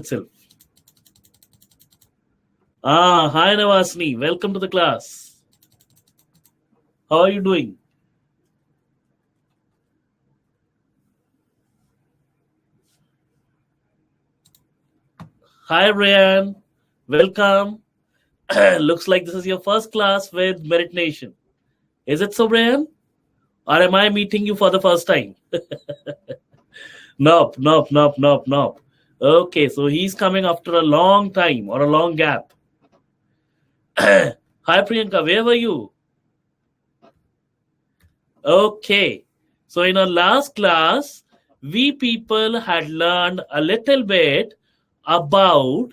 itself. Hi Navasni, welcome to the class. How are you doing? Hi Ryan, welcome. Looks like this is your first class with Merit Nation. Is it so, Ryan? Or am I meeting you for the first time? Nope. Okay, so he's coming after a long time or a long gap. Hi Priyanka, where were you? Okay, so in our last class, we people had learned a little bit about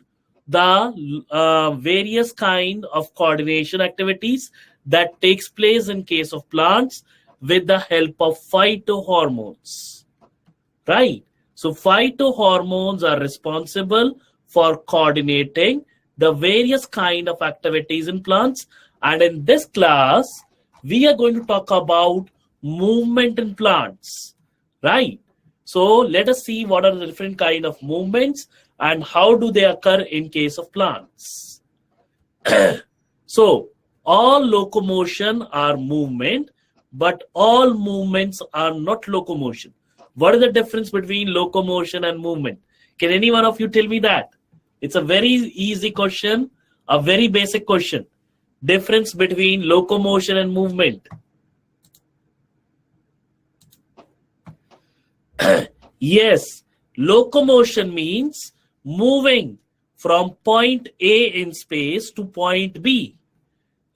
the various kind of coordination activities that takes place in case of plants with the help of phytohormones, right? So phytohormones are responsible for coordinating the various kind of activities in plants, and in this class we are going to talk about movement in plants, right? So let us see what are the different kind of movements and how do they occur in case of plants. So all locomotion are movement, but all movements are not locomotion. What is the difference between locomotion and movement? Can any one of you tell me that? It's a very easy question, a very basic question. Difference between locomotion and movement. Yes, locomotion means moving from point A in space to point B,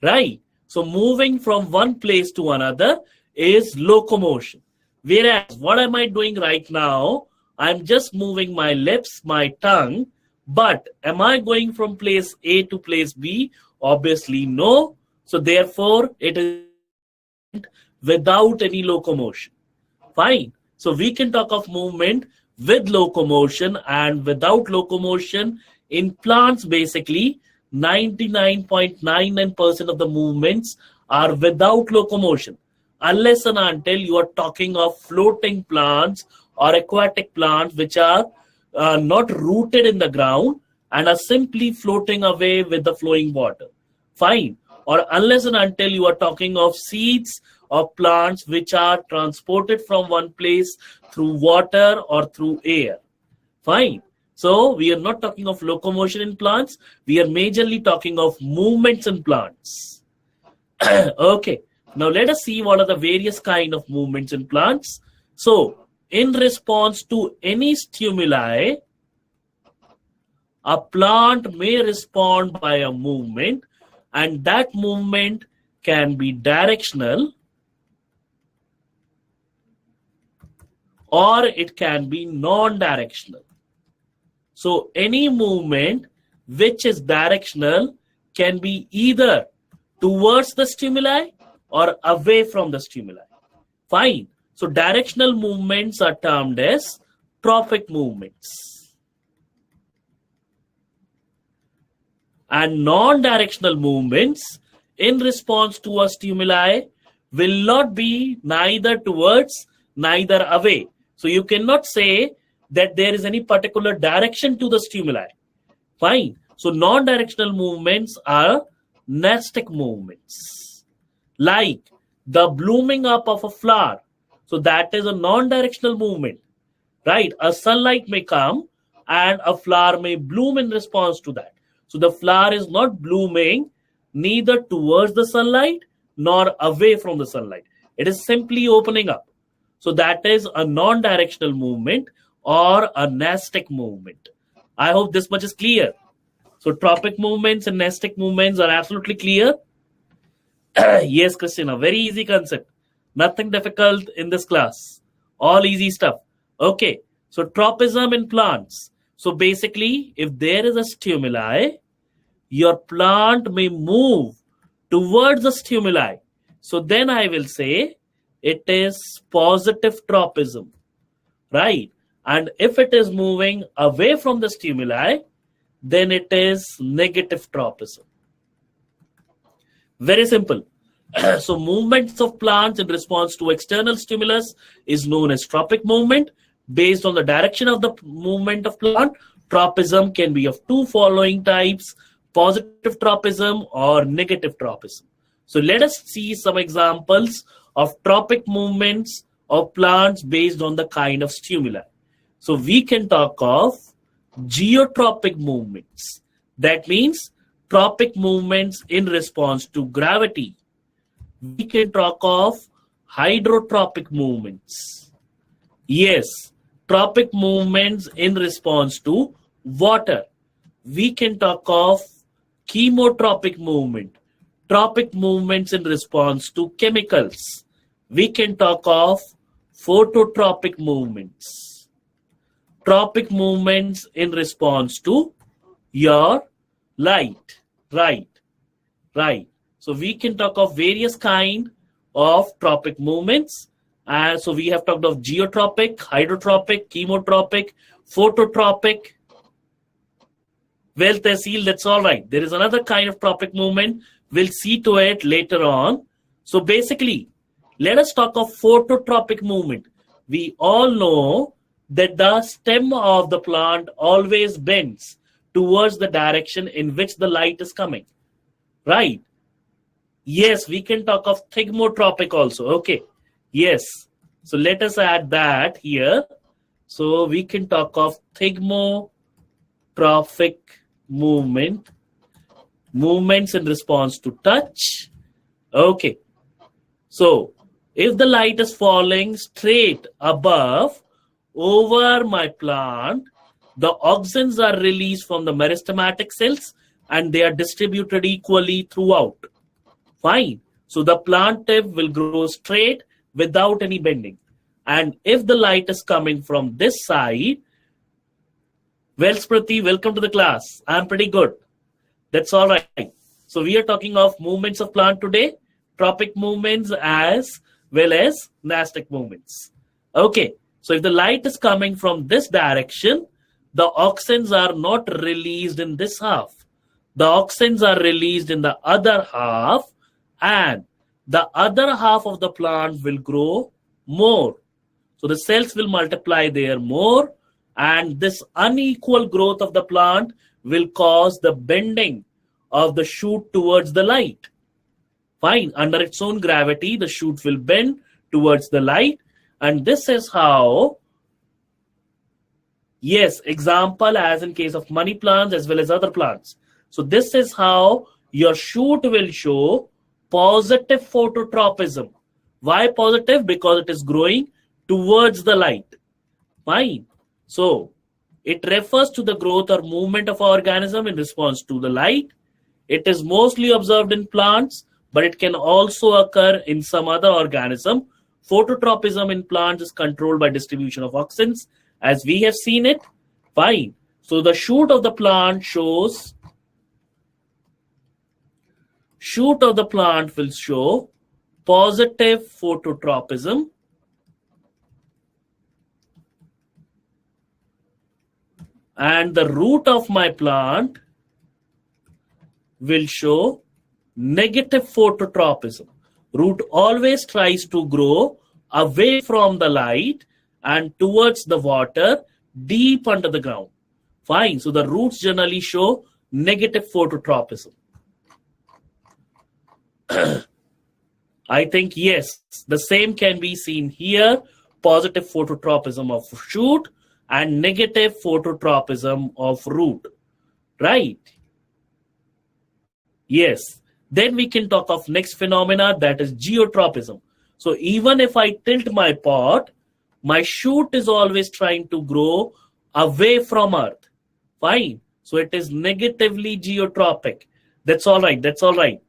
right? So moving from one place to another is locomotion. Whereas what am I doing right now? I'm just moving my lips, my tongue, but am I going from place A to place B? Obviously no. So therefore it is without any locomotion. Fine. So we can talk of movement with locomotion and without locomotion. In plants, basically 99.99% of the movements are without locomotion, unless and until you are talking of floating plants or aquatic plants which are not rooted in the ground and are simply floating away with the flowing water. Fine. Or unless and until you are talking of seeds of plants which are transported from one place through water or through air. Fine. So we are not talking of locomotion in plants. We are majorly talking of movements in plants. Okay. Now let us see what are the various kind of movements in plants. So in response to any stimuli, a plant may respond by a movement, and that movement can be directional or it can be non-directional. So any movement which is directional can be either towards the stimuli or away from the stimuli. Fine. So directional movements are termed as trophic movements. And non-directional movements in response to a stimuli will not be neither towards, neither away. So you cannot say that there is any particular direction to the stimuli. Fine. So non-directional movements are nastic movements. Like the blooming up of a flower. So that is a non-directional movement. Right? A sunlight may come and a flower may bloom in response to that. So the flower is not blooming neither towards the sunlight nor away from the sunlight. It is simply opening up. So that is a non-directional movement or a nastic movement. I hope this much is clear. So tropic movements and nastic movements are absolutely clear. Yes, Christina, very easy concept. Nothing difficult in this class. All easy stuff. Okay, so tropism in plants. So basically, if there is a stimuli, your plant may move towards the stimuli. So then I will say it is positive tropism, right? And if it is moving away from the stimuli, then it is negative tropism. Very simple. So movements of plants in response to external stimulus is known as tropic movement. Based on the direction of the movement of plant, tropism can be of two following types: positive tropism or negative tropism. So let us see some examples of tropic movements of plants based on the kind of stimuli. So we can talk of geotropic movements. That means tropic movements in response to gravity. We can talk of hydrotropic movements. Yes, tropic movements in response to water. We can talk of chemotropic movement, tropic movements in response to chemicals. We can talk of phototropic movements, tropic movements in response to your light. Right. So we can talk of various kind of tropic movements. So we have talked of geotropic, hydrotropic, chemotropic, phototropic. Well, Tehsil, that's all right. There is another kind of tropic movement. We'll see to it later on. So basically, let us talk of phototropic movement. We all know that the stem of the plant always bends towards the direction in which the light is coming. Right? Yes, we can talk of thigmotropic also. Okay. Yes. So let us add that here. So we can talk of thigmotropic movements in response to touch. Okay. So if the light is falling straight above over my plant, the auxins are released from the meristematic cells and they are distributed equally throughout. Fine. So the plant tip will grow straight without any bending. And if the light is coming from this side, well, Smriti, welcome to the class. I'm pretty good. That's all right. So we are talking of movements of plant today, tropic movements as well as nastic movements. Okay. So if the light is coming from this direction, the auxins are not released in this half. The auxins are released in the other half, and the other half of the plant will grow more. So the cells will multiply there more, and this unequal growth of the plant will cause the bending of the shoot towards the light. Fine. Under its own gravity, the shoot will bend towards the light, and this is how, yes, example as in case of money plants as well as other plants. So this is how your shoot will show positive phototropism. Why positive? Because it is growing towards the light. Fine. So it refers to the growth or movement of an organism in response to the light. It is mostly observed in plants, but it can also occur in some other organism. Phototropism in plants is controlled by distribution of auxins, as we have seen it. Fine. So the shoot of the plant shows, shoot of the plant will show positive phototropism, and the root of my plant will show negative phototropism. Root always tries to grow away from the light and towards the water deep under the ground. Fine. So the roots generally show negative phototropism. I think, yes, the same can be seen here. Positive phototropism of shoot and negative phototropism of root. Right? Yes. Then we can talk of next phenomena, that is geotropism. So even if I tilt my pot, my shoot is always trying to grow away from earth. Fine. So it is negatively geotropic. That's all right. That's all right.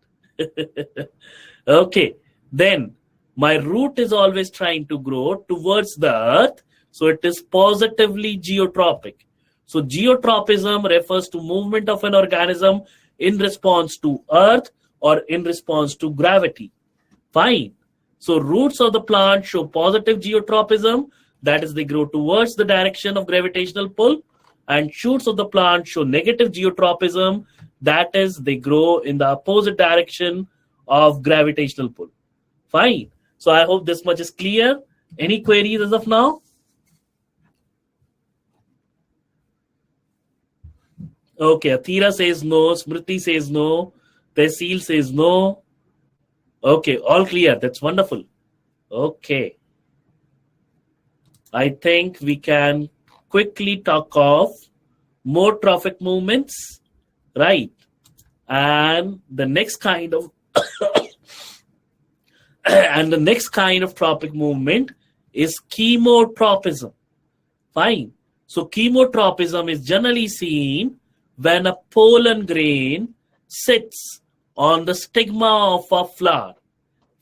Okay. Then my root is always trying to grow towards the earth. So it is positively geotropic. So geotropism refers to movement of an organism in response to earth or in response to gravity. Fine. So roots of the plant show positive geotropism, that is, they grow towards the direction of gravitational pull, and shoots of the plant show negative geotropism, that is, they grow in the opposite direction of gravitational pull. Fine. So I hope this much is clear. Any queries as of now? Okay, Athira says no. Smriti says no. Tehsil says no. Okay, all clear. That's wonderful. Okay. I think we can quickly talk of more trophic movements, right? And the next kind of and the next kind of trophic movement is chemotropism. Fine. So chemotropism is generally seen when a pollen grain sits on the stigma of a flower.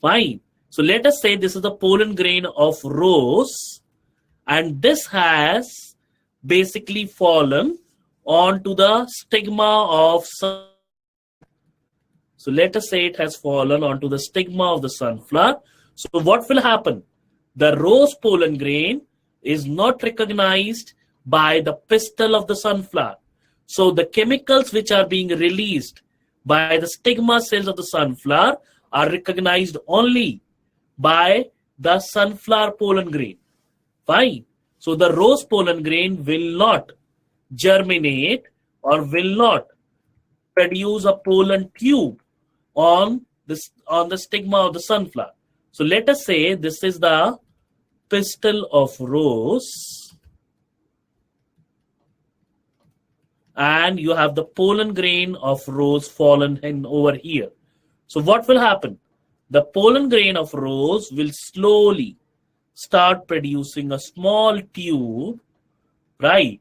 Fine. So let us say this is the pollen grain of rose, and this has basically fallen onto the stigma of sun. So let us say it has fallen onto the stigma of the sunflower. So what will happen? The rose pollen grain is not recognized by the pistil of the sunflower. So the chemicals which are being released by the stigma cells of the sunflower are recognized only by the sunflower pollen grain. Fine. So the rose pollen grain will not germinate or will not produce a pollen tube on the stigma of the sunflower. So let us say this is the pistil of rose, and you have the pollen grain of rose fallen in over here. So what will happen? The pollen grain of rose will slowly start producing a small tube, right?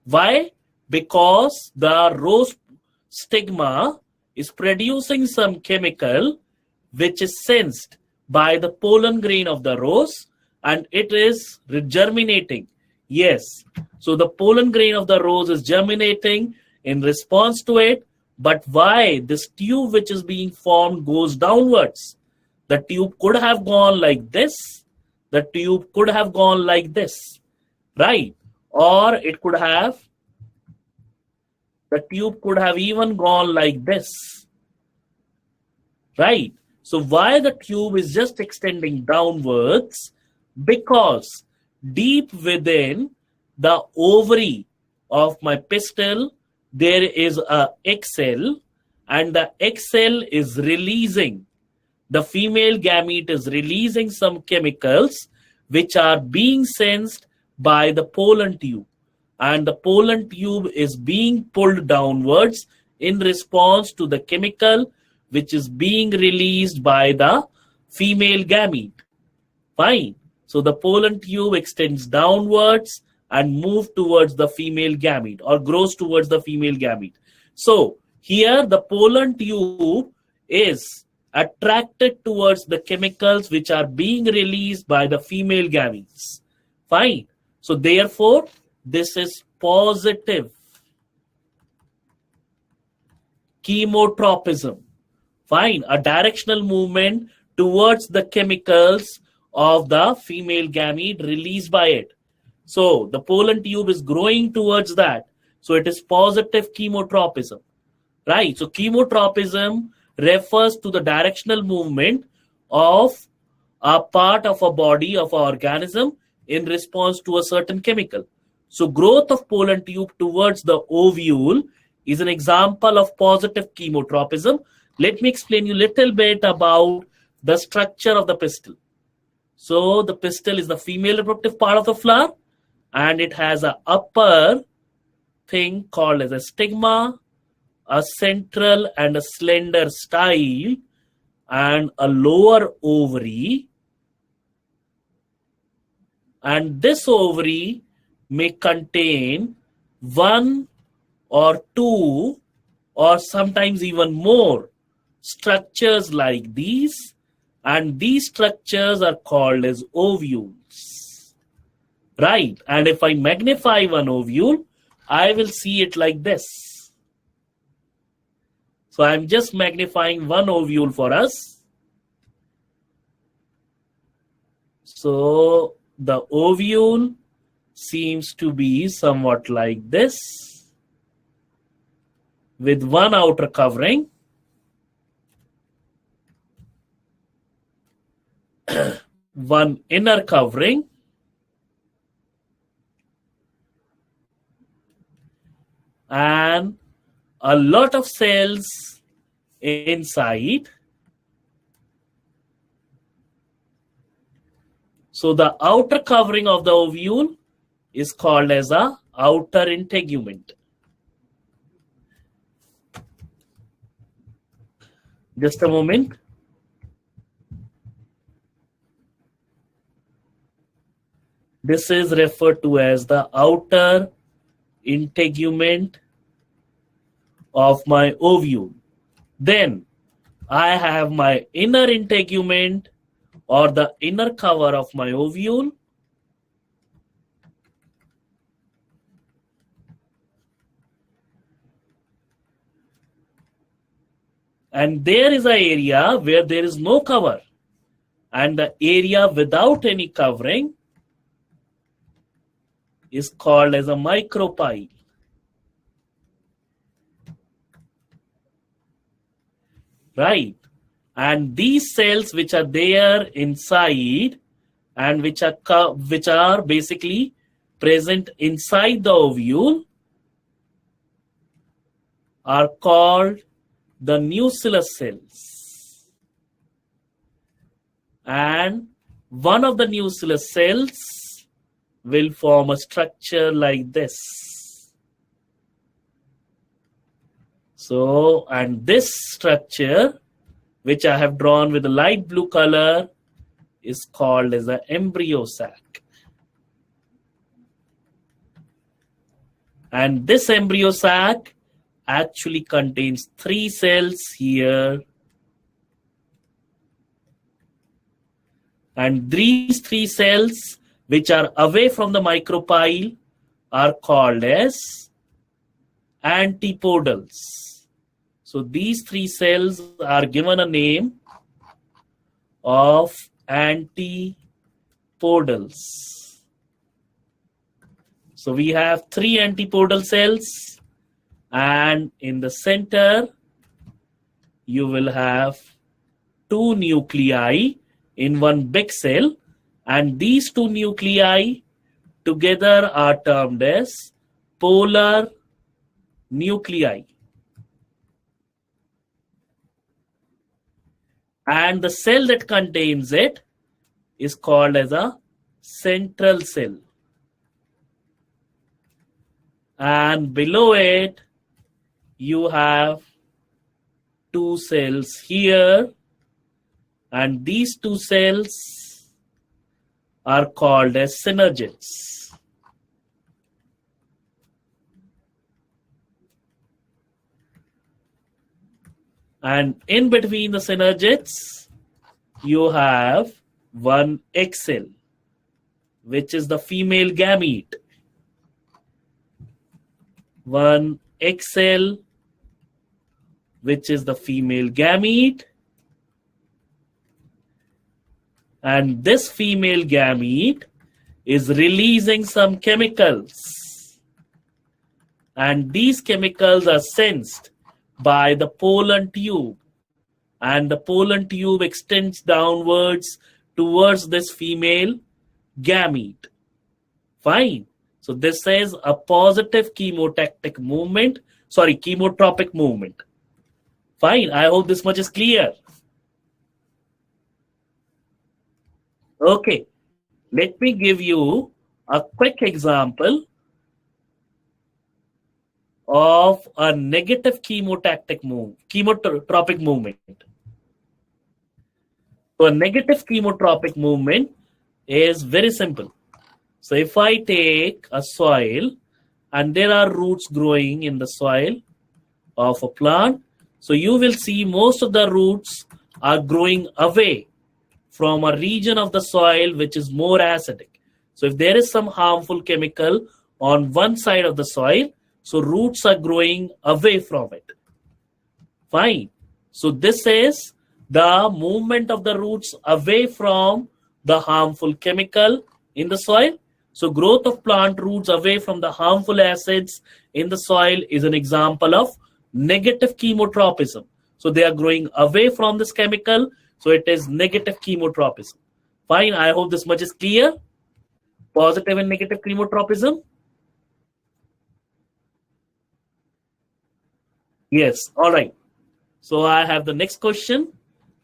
Why? Because the rose stigma is producing some chemical which is sensed by the pollen grain of the rose, and it is germinating. Yes. So the pollen grain of the rose is germinating in response to it. But why? This tube which is being formed goes downwards. The tube could have gone like this. The tube could have gone like this, right? Or it could have, the tube could have even gone like this, right? So why the tube is just extending downwards? Because deep within the ovary of my pistil, there is a egg cell, and the egg cell is releasing, the female gamete is releasing some chemicals which are being sensed by the pollen tube. And the pollen tube is being pulled downwards in response to the chemical which is being released by the female gamete. Fine. So the pollen tube extends downwards and moves towards the female gamete, or grows towards the female gamete. So here the pollen tube is attracted towards the chemicals which are being released by the female gametes. Fine. So therefore, this is positive chemotropism. Fine. A directional movement towards the chemicals of the female gamete released by it. So the pollen tube is growing towards that. So it is positive chemotropism. Right. So chemotropism refers to the directional movement of a part of a body of an organism in response to a certain chemical. So growth of pollen tube towards the ovule is an example of positive chemotropism. Let me explain you a little bit about the structure of the pistil. So the pistil is the female reproductive part of the flower, and it has an upper thing called as a stigma, a central and a slender style, and a lower ovary. And this ovary may contain one or two or sometimes even more structures like these, and these structures are called as ovules, right? And if I magnify one ovule, I will see it like this. So I'm just magnifying one ovule for us. So the ovule seems to be somewhat like this, with one outer covering, one inner covering, and a lot of cells inside. So the outer covering of the ovule is called as a outer integument. Just a moment. This is referred to as the outer integument of my ovule. Then I have my inner integument or the inner cover of my ovule. And there is an area where there is no cover. And the area without any covering is called as a micropyle. Right? And these cells which are there inside and which are basically present inside the ovule are called the nucleus cells. And one of the nucleus cells will form a structure like this. So, and this structure, which I have drawn with a light blue color, is called as an embryo sac. And this embryo sac actually contains 3 cells here. And these 3 cells, which are away from the micropyle, are called as antipodals. So these 3 cells are given a name of antipodals. So we have 3 antipodal cells, and in the center you will have 2 nuclei in one big cell, and these 2 nuclei together are termed as polar nuclei. And the cell that contains it is called as a central cell. And below it, you have 2 cells here. And these 2 cells are called as synergids. And in between the synergids, you have one egg cell, which is the female gamete. One egg cell, which is the female gamete. And this female gamete is releasing some chemicals. And these chemicals are sensed by the pollen tube, and the pollen tube extends downwards towards this female gamete. Fine. So this is a positive chemotropic movement. Fine. I hope this much is clear. Okay. Let me give you a quick example of a negative chemotropic movement. So a negative chemotropic movement is very simple. So if I take a soil and there are roots growing in the soil of a plant, so you will see most of the roots are growing away from a region of the soil which is more acidic. So if there is some harmful chemical on one side of the soil, so roots are growing away from it. Fine. So this is the movement of the roots away from the harmful chemical in the soil. So growth of plant roots away from the harmful acids in the soil is an example of negative chemotropism. So they are growing away from this chemical. So it is negative chemotropism. Fine. I hope this much is clear. Positive and negative chemotropism. Yes. All right. So I have the next question.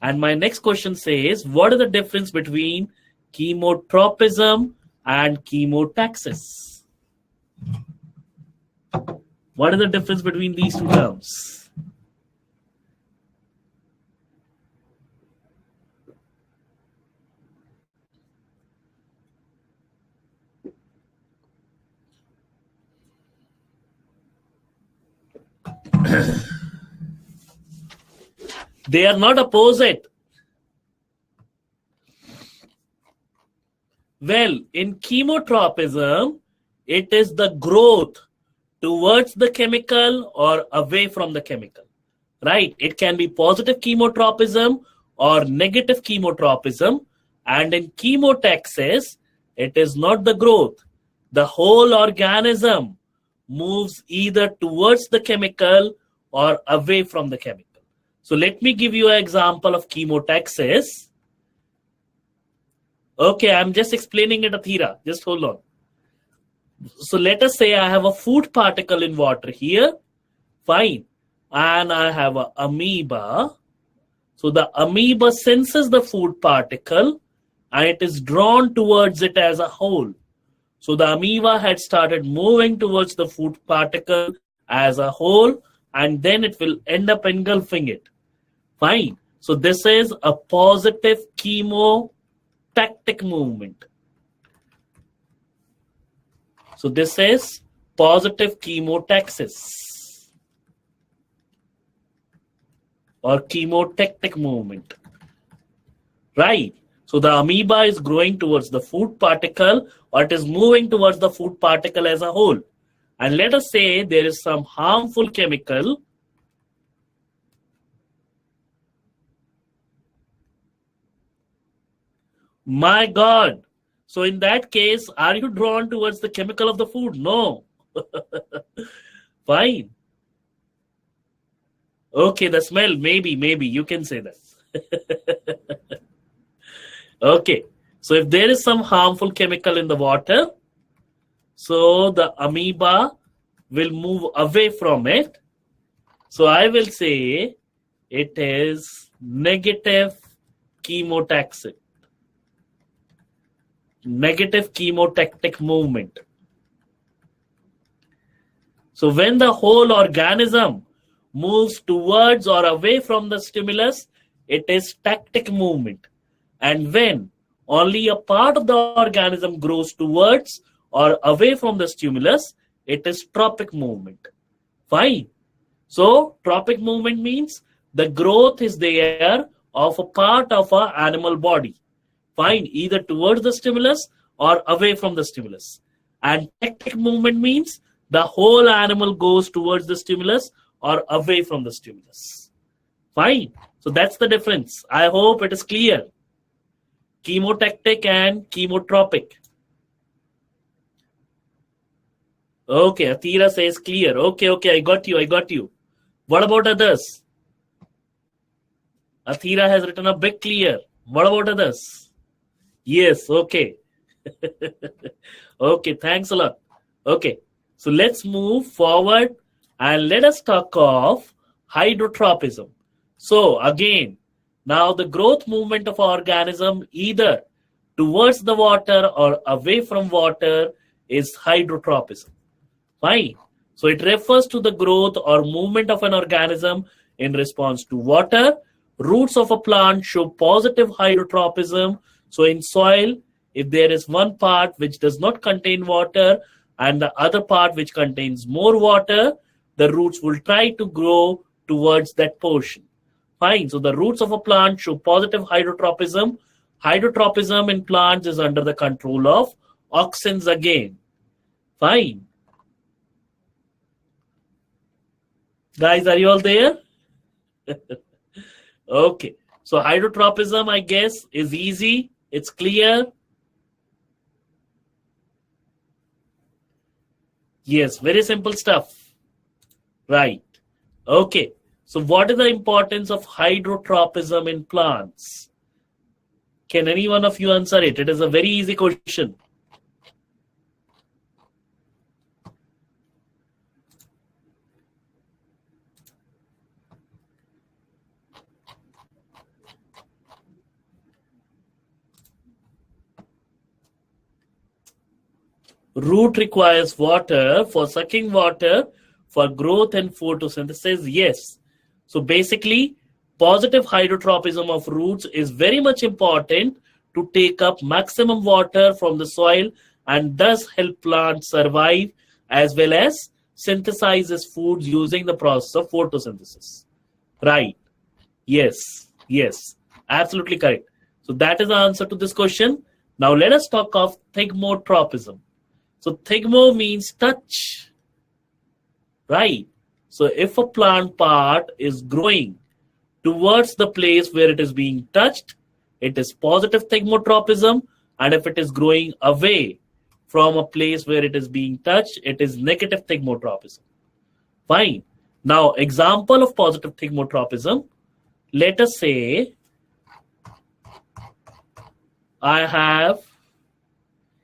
And my next question says, what is the difference between chemotropism and chemotaxis? What is the difference between these two terms? They are not opposite. Well, in chemotropism, it is the growth towards the chemical or away from the chemical, right? It can be positive chemotropism or negative chemotropism. And in chemotaxis, it is not the growth. The whole organism moves either towards the chemical or away from the chemical. So let me give you an example of chemotaxis. Okay, I'm just explaining it, Athira. Just hold on. So let us say I have a food particle in water here. Fine. And I have an amoeba. So the amoeba senses the food particle and it is drawn towards it as a whole. So the amoeba had started moving towards the food particle as a whole, and then it will end up engulfing it. Fine. So this is a positive chemotactic movement. So this is positive chemotaxis or chemotactic movement, right? So the amoeba is growing towards the food particle, or it is moving towards the food particle as a whole. And let us say there is some harmful chemical. My God. So in that case, are you drawn towards the chemical of the food? No. Fine. Okay, the smell, maybe, you can say that. Okay, so if there is some harmful chemical in the water, so the amoeba will move away from it. So I will say it is negative chemotaxis. Negative chemotactic movement. So when the whole organism moves towards or away from the stimulus, it is tactic movement. And when only a part of the organism grows towards or away from the stimulus, it is tropic movement. Fine. So tropic movement means the growth is there of a part of an animal body. Fine, either towards the stimulus or away from the stimulus. And tactic movement means the whole animal goes towards the stimulus or away from the stimulus. Fine. So that's the difference. I hope it is clear. Chemotactic and chemotropic. Okay, Athira says clear. Okay, I got you. What about others? Athira has written a big clear. What about others? Yes, okay. Okay, thanks a lot. Okay, so let's move forward and let us talk of hydrotropism. So again, now the growth movement of organism either towards the water or away from water is hydrotropism. Fine. So it refers to the growth or movement of an organism in response to water. Roots of a plant show positive hydrotropism. So in soil, if there is one part which does not contain water and the other part which contains more water, the roots will try to grow towards that portion. Fine. So the roots of a plant show positive hydrotropism. Hydrotropism in plants is under the control of auxins again. Fine. Guys, are you all there? Okay. So hydrotropism, I guess, is easy. It's clear. Yes, very simple stuff. Right. Okay. So what is the importance of hydrotropism in plants? Can any one of you answer it? It is a very easy question. Root requires water for sucking water for growth and photosynthesis. Yes. So basically, positive hydrotropism of roots is very much important to take up maximum water from the soil and thus help plants survive as well as synthesize its foods using the process of photosynthesis. Right. Yes. Yes. Absolutely correct. So that is the answer to this question. Now let us talk of thigmotropism. So thigmo means touch, right? So if a plant part is growing towards the place where it is being touched, it is positive thigmotropism. And if it is growing away from a place where it is being touched, it is negative thigmotropism. Fine. Now, example of positive thigmotropism. Let us say I have,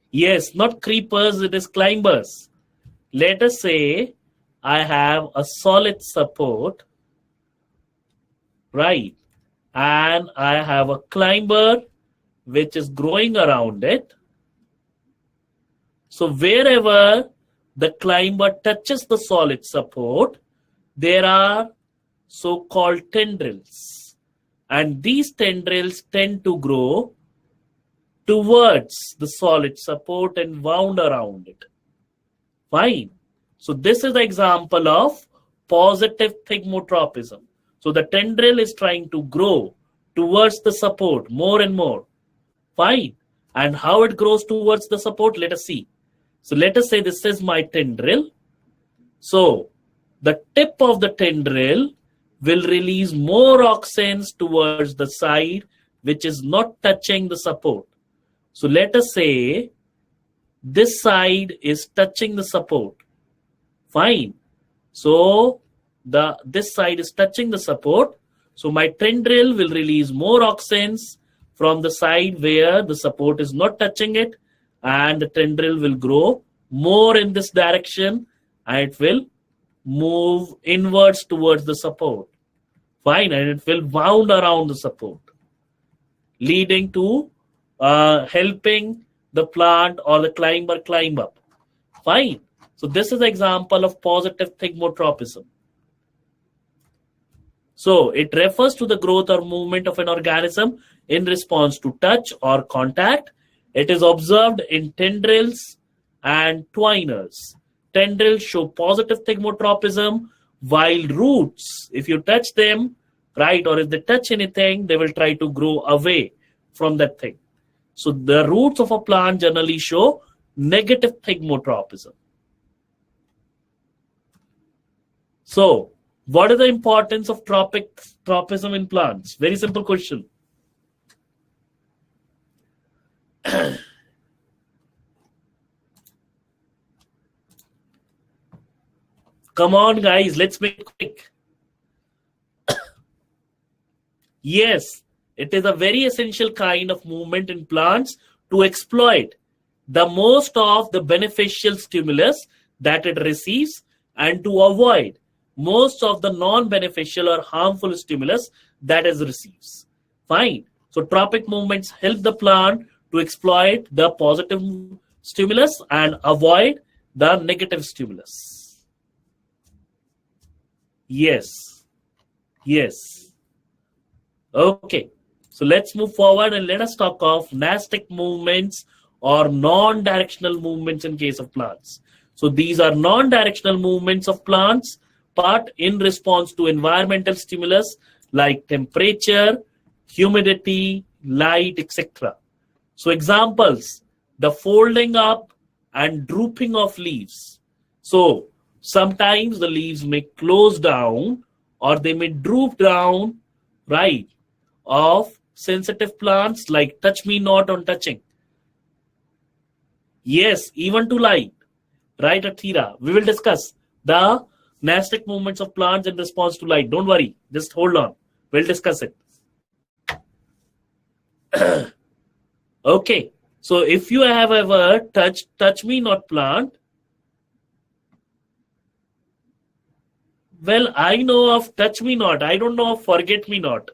yes, not creepers, it is climbers. Let us say I have a solid support, right? And I have a climber which is growing around it. So wherever the climber touches the solid support, there are so-called tendrils. And these tendrils tend to grow towards the solid support and wound around it. Fine. So this is the example of positive thigmotropism. So the tendril is trying to grow towards the support more and more. Fine. And how it grows towards the support, let us see. So let us say this is my tendril. So the tip of the tendril will release more auxins towards the side which is not touching the support. So let us say this side is touching the support. Fine. So this side is touching the support. So my tendril will release more auxins from the side where the support is not touching it, and the tendril will grow more in this direction and it will move inwards towards the support. Fine. And it will wound around the support, leading to helping the plant or the climber climb up. Fine. So this is an example of positive thigmotropism. So it refers to the growth or movement of an organism in response to touch or contact. It is observed in tendrils and twiners. Tendrils show positive thigmotropism, while roots, if you touch them, right, or if they touch anything, they will try to grow away from that thing. So the roots of a plant generally show negative thigmotropism. So what is the importance of tropism in plants? Very simple question. Come on, guys, let's make it quick. Yes, it is a very essential kind of movement in plants to exploit the most of the beneficial stimulus that it receives and to avoid most of the non-beneficial or harmful stimulus that it receives. Fine. So tropic movements help the plant to exploit the positive stimulus and avoid the negative stimulus. Yes. Yes. Okay. So let's move forward and let us talk of nastic movements or non-directional movements in case of plants. So these are non-directional movements of plants, but in response to environmental stimulus like temperature, humidity, light, etc. So examples, the folding up and drooping of leaves. So sometimes the leaves may close down or they may droop down, right, of sensitive plants like touch me not on touching. Yes, even to light, right, Athira? We will discuss the nastic movements of plants in response to light. Don't worry, just hold on. We'll discuss it. Okay, so if you have ever touch me not plant, well, I know of touch me not. I don't know of forget me not.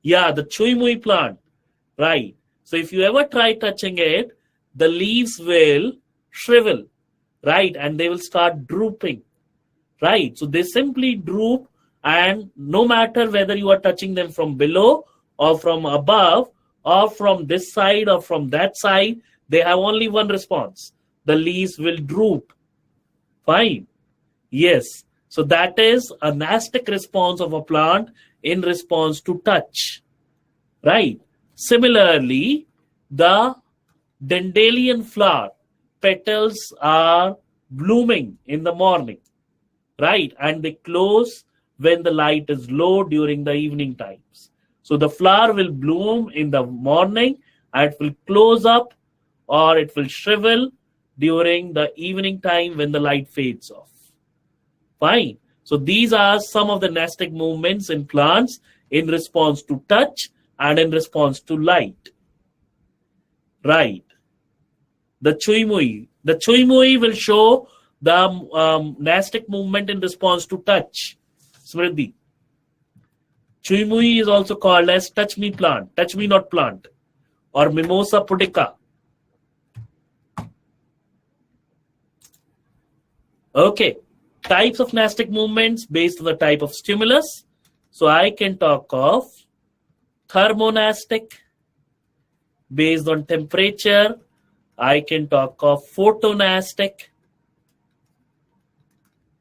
Yeah, the chui mui plant. Right. So if you ever try touching it, the leaves will shrivel, right? And they will start drooping, right? So they simply droop, and no matter whether you are touching them from below or from above or from this side or from that side, they have only one response. The leaves will droop. Fine. Yes. So that is a nastic response of a plant in response to touch, right? Similarly, the dandelion flower petals are blooming in the morning, right? And they close when the light is low during the evening times. So the flower will bloom in the morning and it will close up or it will shrivel during the evening time when the light fades off. Fine. So these are some of the nastic movements in plants in response to touch and in response to light. Right. The chui mui. The chui mui will show the nastic movement in response to touch. Smriddhi. Chui mui is also called as touch me plant, touch me not plant, or mimosa pudica. Okay. Types of nastic movements based on the type of stimulus. So I can talk of thermonastic based on temperature. I can talk of photonastic,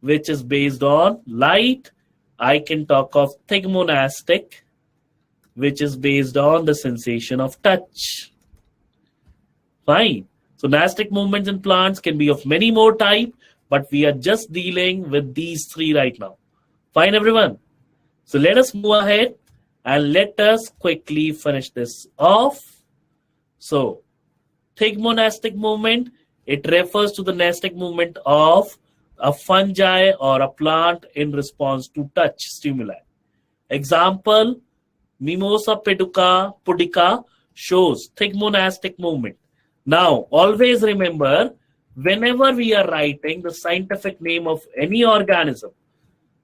which is based on light. I can talk of thigmonastic, which is based on the sensation of touch. Fine. So nastic movements in plants can be of many more types, but we are just dealing with these three right now. Fine, everyone. So let us move ahead and let us quickly finish this off. So thigmonastic movement, it refers to the nastic movement of a fungi or a plant in response to touch stimuli. Example, mimosa pudica shows thigmonastic movement. Now, always remember, whenever we are writing the scientific name of any organism,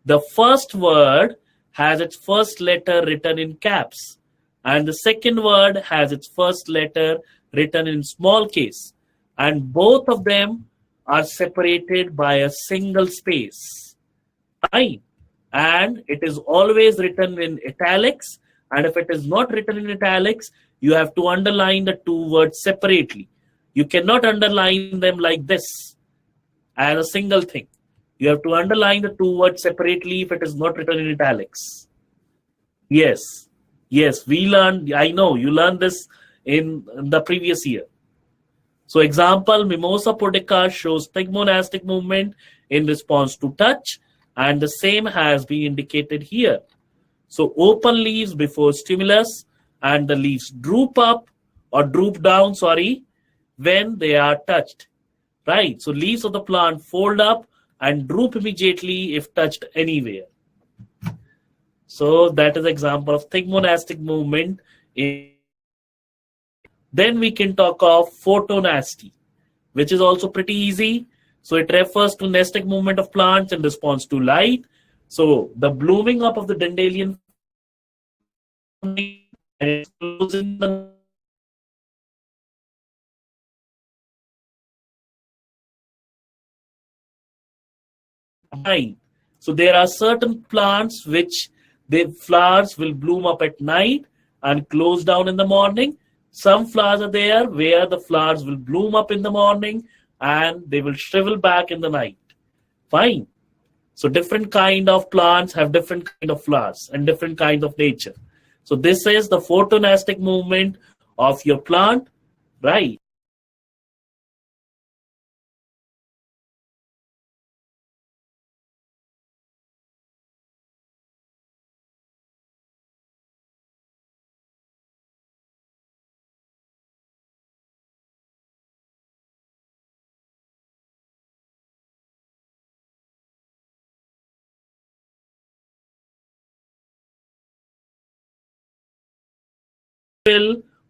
the first word has its first letter written in caps, and the second word has its first letter written in small case, and both of them are separated by a single space. Fine. And it is always written in italics, and if it is not written in italics, you have to underline the two words separately. You cannot underline them like this as a single thing. You have to underline the two words separately if it is not written in italics. Yes, yes, we learned, I know you learned this in the previous year. So example, mimosa pudica shows thigmonastic movement in response to touch, and the same has been indicated here. So open leaves before stimulus, and the leaves droop up or droop down, when they are touched, right? So leaves of the plant fold up and droop immediately if touched anywhere. So that is example of thigmonastic movement. Then we can talk of photonasty, which is also pretty easy. So it refers to nastic movement of plants in response to light. So the blooming up of the dandelion and it's closing the night. So there are certain plants which the flowers will bloom up at night and close down in the morning. Some flowers are there where the flowers will bloom up in the morning and they will shrivel back in the night. Fine. So different kind of plants have different kind of flowers and different kinds of nature. So this is the photonastic movement of your plant, right?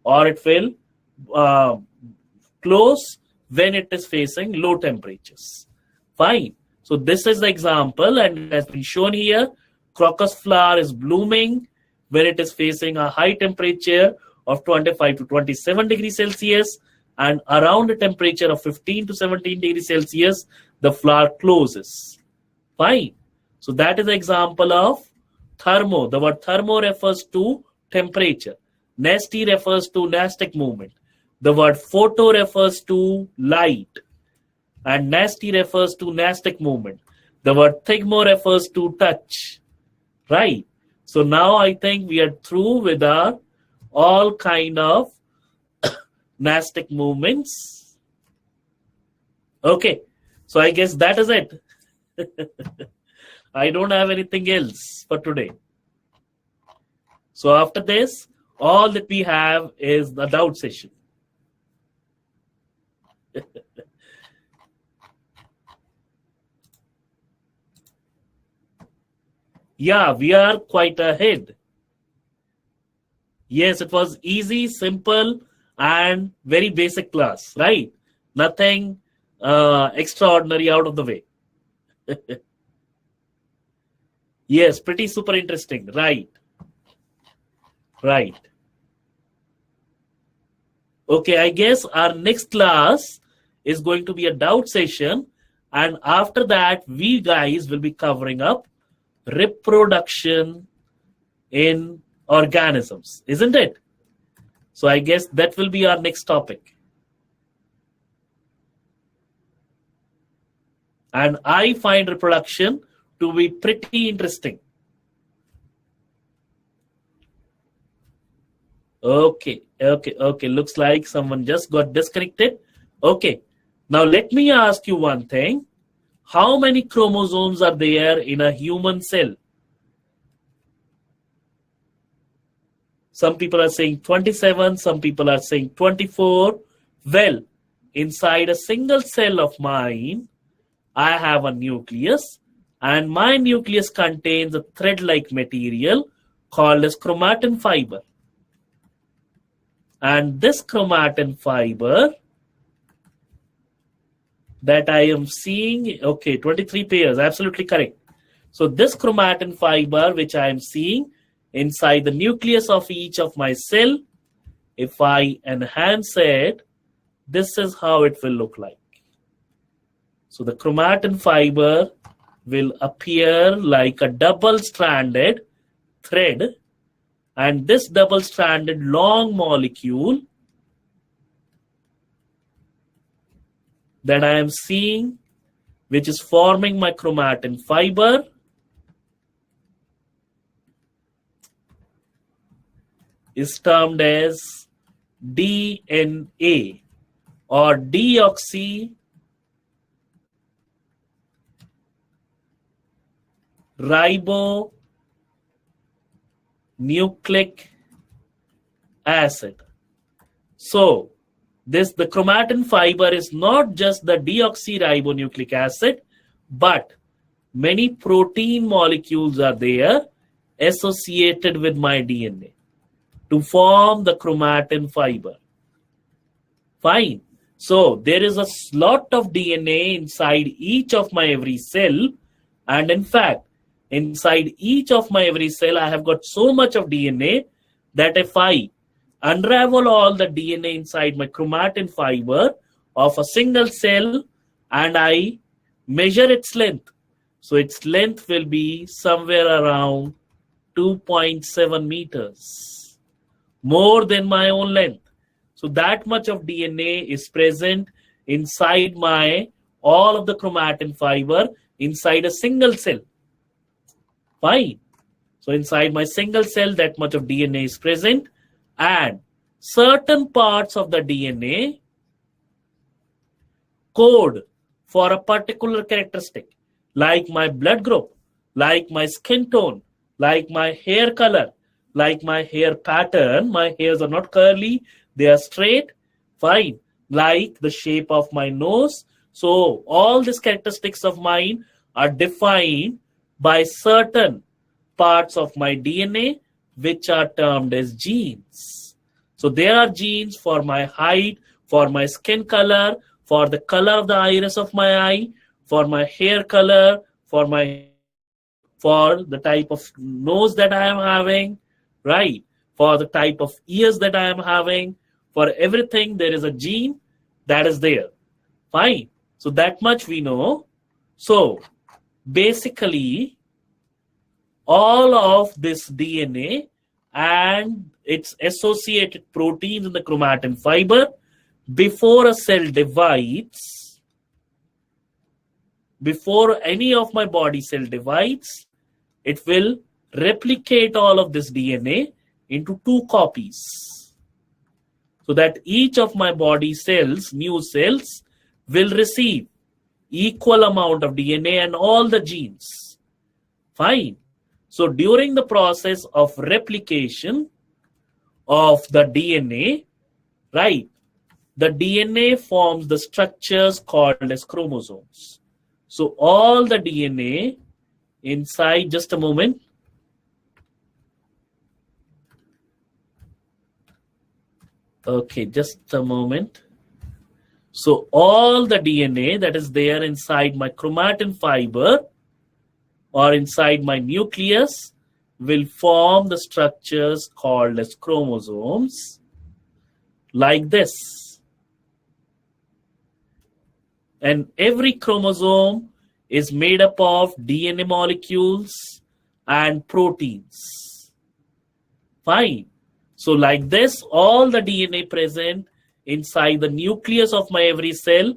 Or it will uh, close when it is facing low temperatures. Fine. So this is the example and it has been shown here. Crocus flower is blooming when it is facing a high temperature of 25 to 27 degrees Celsius and around a temperature of 15 to 17 degrees Celsius, the flower closes. Fine. So that is an example of thermo. The word thermo refers to temperature. Nasty refers to nastic movement. The word photo refers to light. And nasty refers to nastic movement. The word thigmo refers to touch. Right. So now I think we are through with our all kind of nastic movements. Okay. So I guess that is it. I don't have anything else for today. So after this, all that we have is the doubt session. Yeah, we are quite ahead. Yes, it was easy, simple, and very basic class, right? Nothing extraordinary out of the way. Yes, pretty super interesting, right? Right. Okay, I guess our next class is going to be a doubt session, and after that, we guys will be covering up reproduction in organisms, isn't it? So I guess that will be our next topic. And I find reproduction to be pretty interesting. Okay. Looks like someone just got disconnected. Okay. Now let me ask you one thing. How many chromosomes are there in a human cell? Some people are saying 27, some people are saying 24. Well, inside a single cell of mine, I have a nucleus, and my nucleus contains a thread-like material called as chromatin fiber. And this chromatin fiber that I am seeing, okay, 23 pairs, absolutely correct. So this chromatin fiber which I am seeing inside the nucleus of each of my cell, if I enhance it, this is how it will look like. So the chromatin fiber will appear like a double-stranded thread, and this double-stranded long molecule that I am seeing, which is forming my chromatin fiber, is termed as DNA or deoxyribonucleic acid. So the chromatin fiber is not just the deoxyribonucleic acid, but many protein molecules are there associated with my DNA to form the chromatin fiber. Fine. So there is a lot of DNA inside each of my every cell, and in fact, inside each of my every cell, I have got so much of DNA that if I unravel all the DNA inside my chromatin fiber of a single cell and I measure its length, so its length will be somewhere around 2.7 meters, more than my own length. So that much of DNA is present inside all of the chromatin fiber inside a single cell. Fine. So inside my single cell, that much of DNA is present, and certain parts of the DNA code for a particular characteristic, like my blood group, like my skin tone, like my hair color, like my hair pattern. My hairs are not curly, they are straight. Fine. Like the shape of my nose. So all these characteristics of mine are defined by certain parts of my DNA, which are termed as genes. So there are genes for my height, for my skin color, for the color of the iris of my eye, for my hair color, for the type of nose that I am having, right? For the type of ears that I am having, for everything, there is a gene that is there. Fine. So that much we know. So basically, all of this DNA and its associated proteins in the chromatin fiber, before a cell divides, before any of my body cell divides, it will replicate all of this DNA into 2 copies. So that each of my body cells, new cells, will receive equal amount of DNA and all the genes. Fine. So during the process of replication of the DNA, right, the DNA forms the structures called as chromosomes. So all the DNA inside, just a moment. Okay, just a moment. So all the DNA that is there inside my chromatin fiber or inside my nucleus will form the structures called as chromosomes like this. And every chromosome is made up of DNA molecules and proteins. Fine. So like this, all the DNA present inside the nucleus of my every cell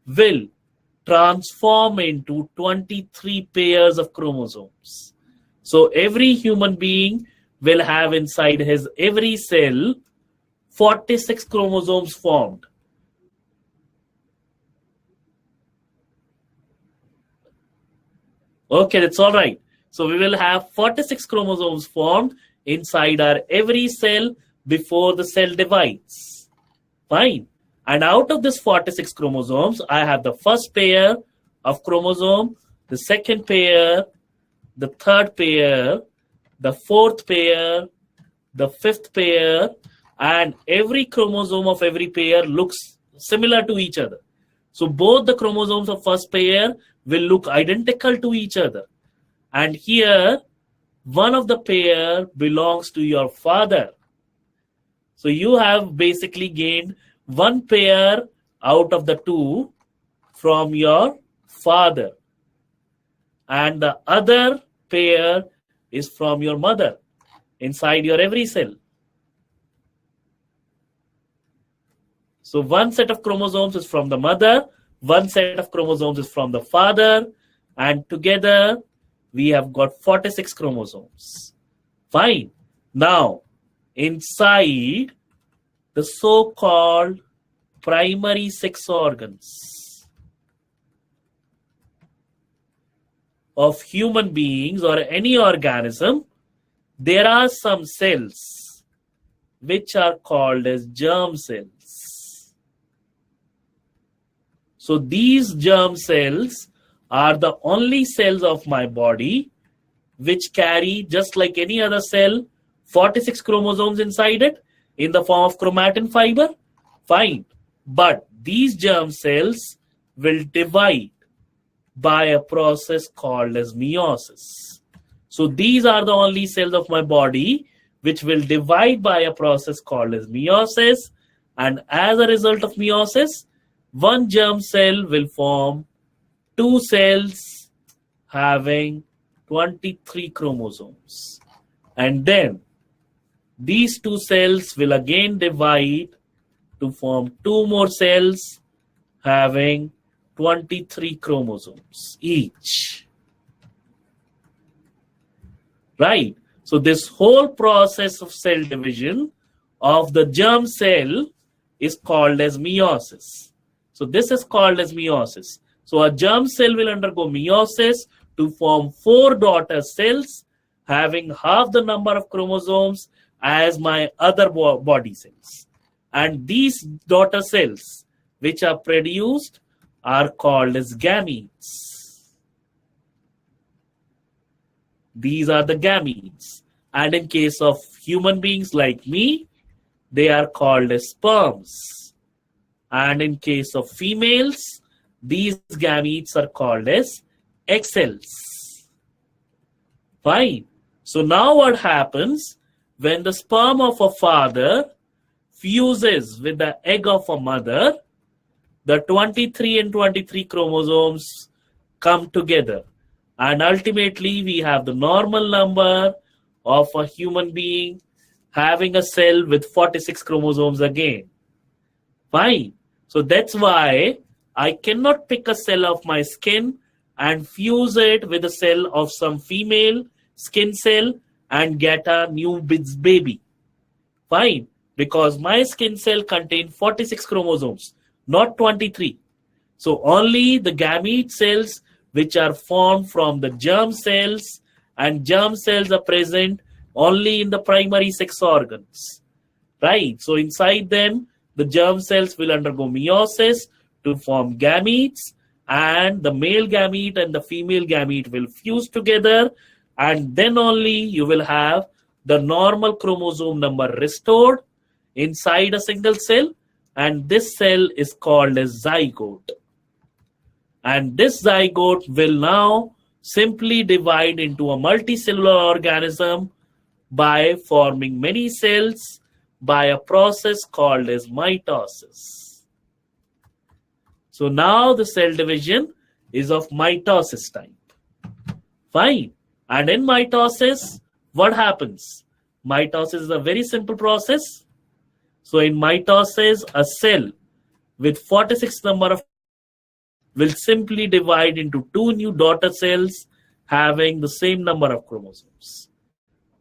will transform into 23 pairs of chromosomes. So every human being will have inside his every cell 46 chromosomes formed. Okay, that's all right. So we will have 46 chromosomes formed inside our every cell before the cell divides. Fine. And out of this 46 chromosomes, I have the first pair of chromosome, the second pair, the third pair, the fourth pair, the fifth pair, and every chromosome of every pair looks similar to each other. So both the chromosomes of first pair will look identical to each other. And here, one of the pair belongs to your father. So you have basically gained one pair out of the 2 from your father. And the other pair is from your mother inside your every cell. So one set of chromosomes is from the mother, one set of chromosomes is from the father, and together we have got 46 chromosomes. Fine. Now, inside the so-called primary 6 organs of human beings or any organism, there are some cells which are called as germ cells. So these germ cells are the only cells of my body which carry, just like any other cell, 46 chromosomes inside it in the form of chromatin fiber. Fine. But these germ cells will divide by a process called as meiosis. So these are the only cells of my body which will divide by a process called as meiosis. And as a result of meiosis, one germ cell will form 2 cells having 23 chromosomes. And then these 2 cells will again divide to form 2 more cells having 23 chromosomes each. Right? So this whole process of cell division of the germ cell is called as meiosis. So this is called as meiosis. So a germ cell will undergo meiosis to form 4 daughter cells having half the number of chromosomes as my other body cells. And these daughter cells which are produced are called as gametes. These are the gametes. And in case of human beings like me, they are called as sperms. And in case of females, these gametes are called as egg cells. Fine. So now what happens? when the sperm of a father fuses with the egg of a mother, the 23 and 23 chromosomes come together. And ultimately, we have the normal number of a human being having a cell with 46 chromosomes again. Fine. So that's why I cannot pick a cell of my skin and fuse it with a cell of some female skin cell and get a new baby. Fine. Because my skin cell contains 46 chromosomes, not 23. So only the gamete cells which are formed from the germ cells, and germ cells are present only in the primary sex organs. Right? So inside them, the germ cells will undergo meiosis to form gametes, and the male gamete and the female gamete will fuse together, and then only you will have the normal chromosome number restored inside a single cell, and this cell is called as zygote. And this zygote will now simply divide into a multicellular organism by forming many cells by a process called as mitosis. So now the cell division is of mitosis type. Fine. And in mitosis, what happens? Mitosis is a very simple process. So in mitosis, a cell with 46 number of will simply divide into two new daughter cells having the same number of chromosomes.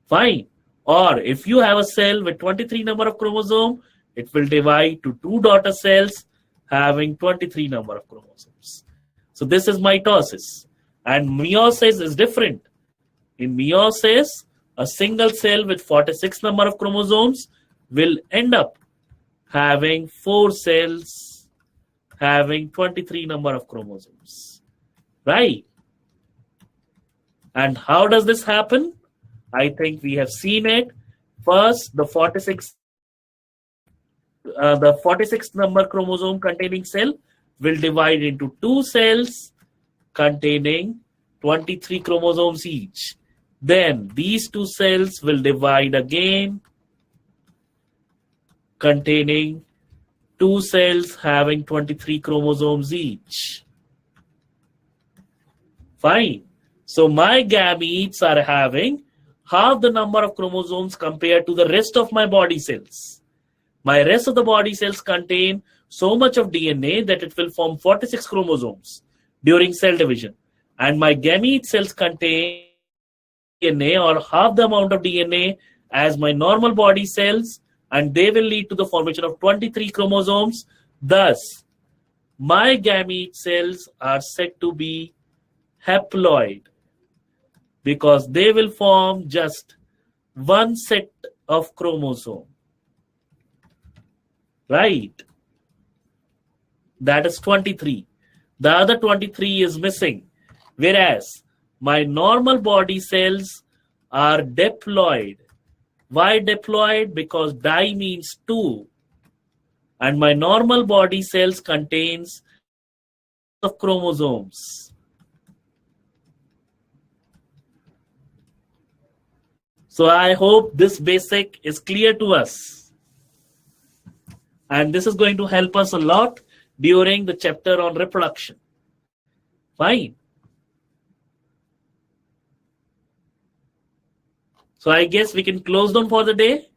Fine. Or if you have a cell with 23 number of chromosomes, it will divide to two daughter cells having 23 number of chromosomes. So this is mitosis. And meiosis is different. In meiosis, a single cell with 46 number of chromosomes will end up having 4 cells having 23 number of chromosomes. Right? And how does this happen? I think we have seen it. First, the 46 number chromosome containing cell will divide into 2 cells containing 23 chromosomes each. Then these 2 cells will divide again containing 2 cells having 23 chromosomes each. Fine. So my gametes are having half the number of chromosomes compared to the rest of my body cells. My rest of the body cells contain so much of DNA that it will form 46 chromosomes during cell division. And my gamete cells contain DNA or half the amount of DNA as my normal body cells, and they will lead to the formation of 23 chromosomes. Thus, my gamete cells are said to be haploid because they will form just one set of chromosome. Right? That is 23. The other 23 is missing. Whereas my normal body cells are diploid. Why diploid? Because di means 2. And my normal body cells contains of chromosomes. So I hope this basic is clear to us. And this is going to help us a lot during the chapter on reproduction. Fine. So I guess we can close down for the day.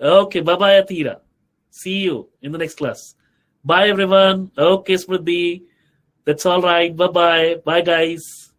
Okay, bye-bye, Atira. See you in the next class. Bye, everyone. Okay, Smriti. That's all right. Bye-bye. Bye, guys.